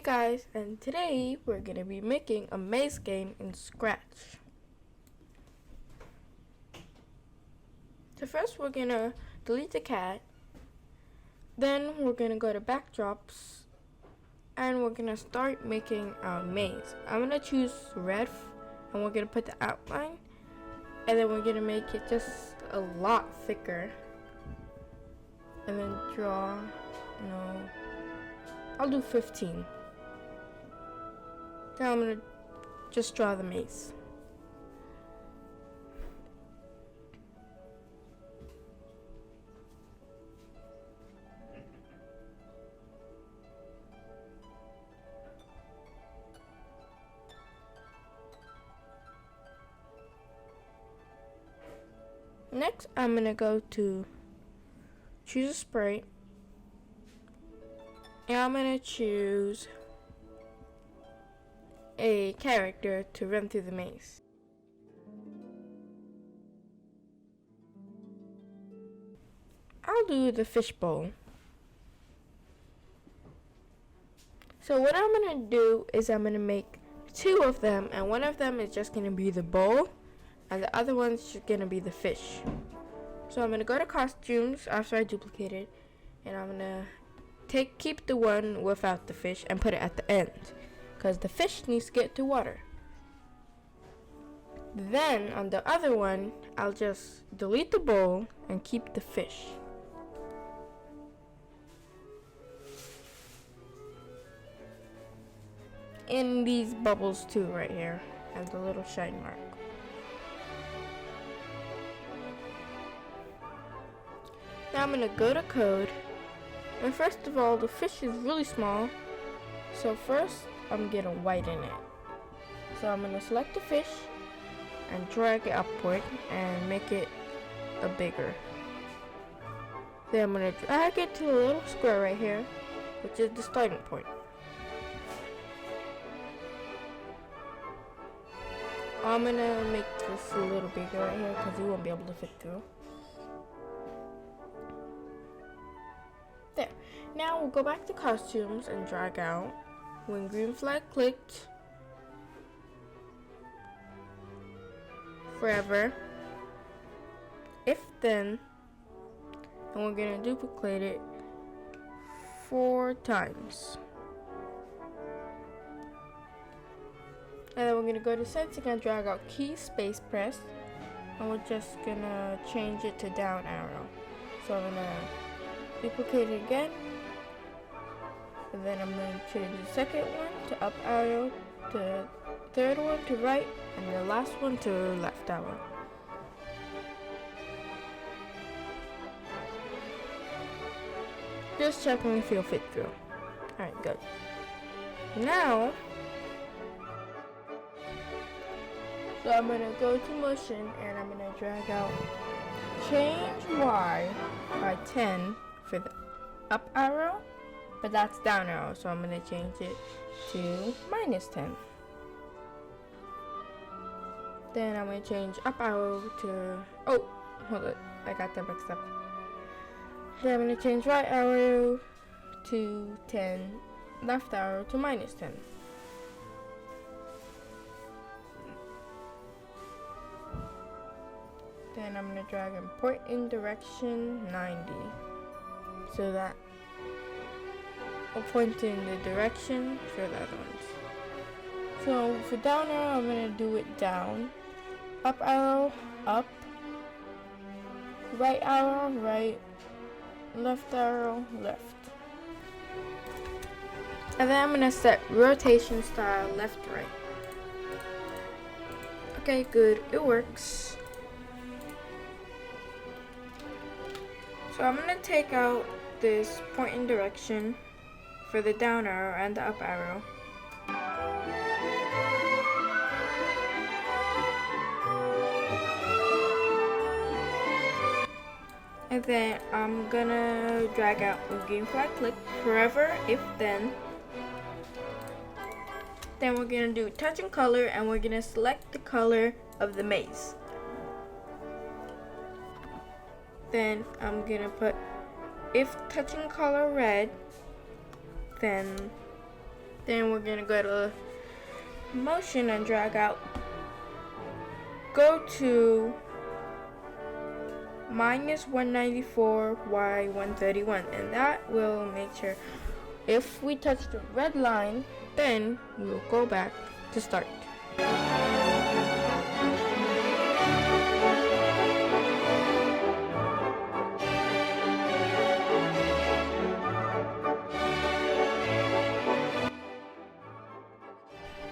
Guys, and today we're going to be making a maze game in Scratch. So first we're going to delete the cat, then we're going to go to backdrops, and we're going to start making our maze. I'm going to choose red, and we're going to put the outline, and then we're going to make it just a lot thicker, and then draw, I'll do 15. Now I'm going to just draw the maze. Next, I'm going to go to choose a sprite, and I'm going to choose a character to run through the maze. I'll do the fishbowl. So what I'm going to do is I'm going to make two of them, and one of them is just going to be the bowl, and the other one's just going to be the fish. So I'm going to go to costumes after I duplicate it, and I'm going to keep the one without the fish and put it at the end, because the fish needs to get to water. Then on the other one, I'll just delete the bowl and keep the fish. In these bubbles too, right here, and the little shine mark. Now I'm gonna go to code, and first of all, the fish is really small, so first I'm gonna whiten it. So I'm gonna select the fish and drag it upward and make it a bigger. Then I'm gonna drag it to the little square right here, which is the starting point. I'm gonna make this a little bigger right here because you won't be able to fit through. There. Now we'll go back to costumes and drag out when green flag clicked, forever, if then, and we're gonna duplicate it 4 times. And then we're gonna go to setting and drag out key space press, and we're just gonna change it to down arrow. So I'm gonna duplicate it again, and then I'm going to change the second one to up arrow, the third one to right, and the last one to left arrow. Just checking if you'll fit through. Alright, good. Now, so I'm going to go to motion, and I'm going to drag out change Y by 10 for the up arrow, but that's down arrow, so I'm going to change it to -10. Then I'm going to change up arrow to, oh, hold it, I got that mixed up. Then I'm going to change right arrow to 10, left arrow to -10. Then I'm going to drag and point in direction 90, so that I'll point in the direction for the other ones. So for down arrow, I'm going to do it down, up arrow, up, right arrow, right, left arrow, left. And then I'm going to set rotation style left, right. Okay, good, it works. So I'm going to take out this point in direction for the down arrow and the up arrow. And then I'm going to drag out when green flag click, forever, if then. Then we're going to do touch and color, and we're going to select the color of the maze. Then I'm gonna put if touching color red, then Then we're gonna go to motion and drag out. Go to -194 y 131, and that will make sure if we touch the red line, then we will go back to start.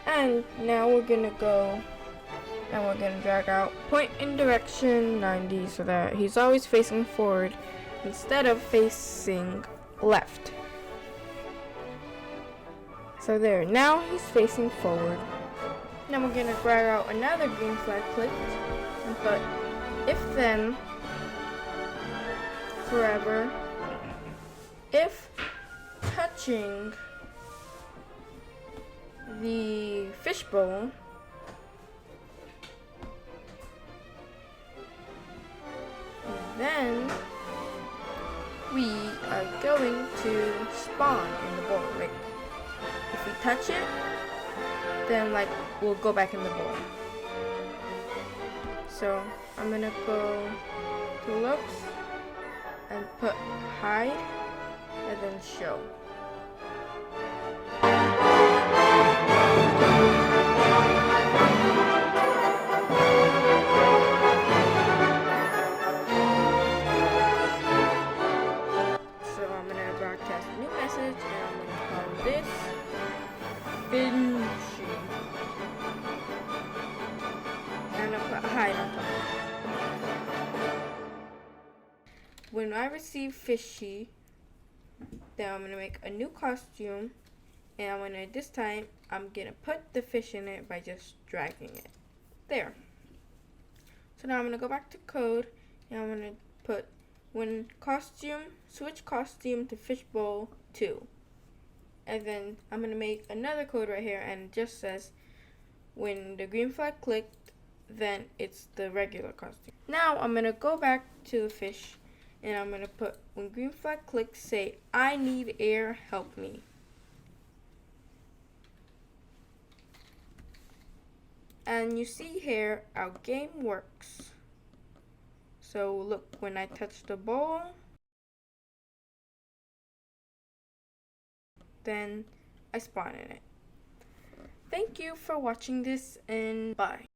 And now we're gonna go and we're gonna drag out point in direction 90 so that he's always facing forward instead of facing left. So there, now he's facing forward. Now we're gonna drag out another green flag clicked and put if then forever if touching the fishbowl then we are going to spawn in the bowl. Like if we touch it, then like we'll go back in the bowl. So I'm gonna go to looks and put hide and then show. This Finchy, and I'll put hide on top. When I receive Fishy, then I'm gonna make a new costume, and this time I'm gonna put the fish in it by just dragging it. There. So now I'm gonna go back to code, and I'm gonna put when costume, switch costume to fishbowl 2. And then I'm going to make another code right here, and it just says when the green flag clicked, then it's the regular costume. Now I'm going to go back to the fish, and I'm going to put when green flag clicks, say I need air, help me. And you see here our game works. So look, when I touch the bowl, then I spawn in it. Thank you for watching this, and bye.